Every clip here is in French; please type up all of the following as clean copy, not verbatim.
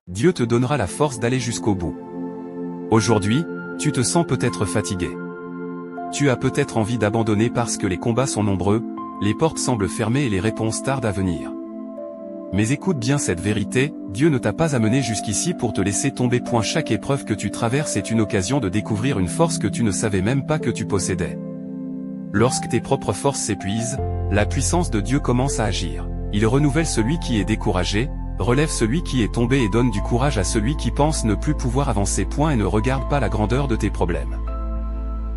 Dieu te donnera la force d'aller jusqu'au bout. Aujourd'hui, tu te sens peut-être fatigué. Tu as peut-être envie d'abandonner parce que les combats sont nombreux, les portes semblent fermées et les réponses tardent à venir. Mais écoute bien cette vérité, Dieu ne t'a pas amené jusqu'ici pour te laisser tomber. Chaque épreuve que tu traverses est une occasion de découvrir une force que tu ne savais même pas que tu possédais. Lorsque tes propres forces s'épuisent, la puissance de Dieu commence à agir. Il renouvelle celui qui est découragé, relève celui qui est tombé et donne du courage à celui qui pense ne plus pouvoir avancer. Et ne regarde pas la grandeur de tes problèmes.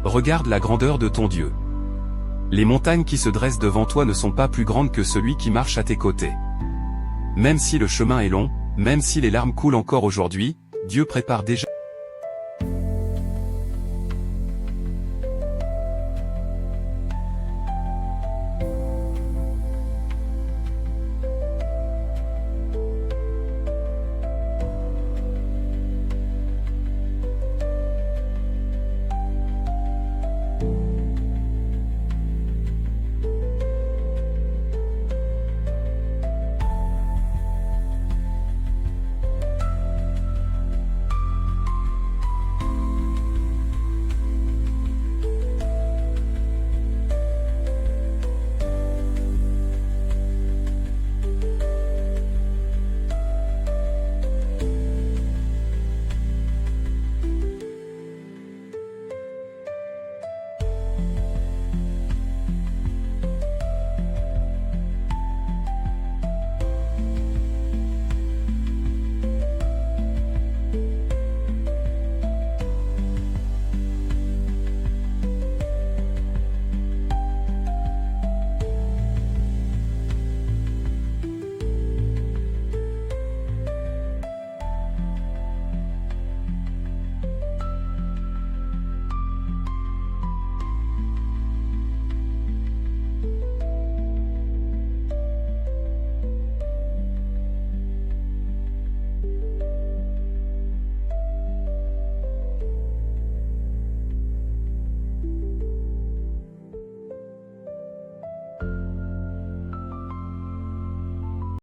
Regarde la grandeur de ton Dieu. Les montagnes qui se dressent devant toi ne sont pas plus grandes que celui qui marche à tes côtés. Même si le chemin est long, même si les larmes coulent encore aujourd'hui, Dieu prépare déjà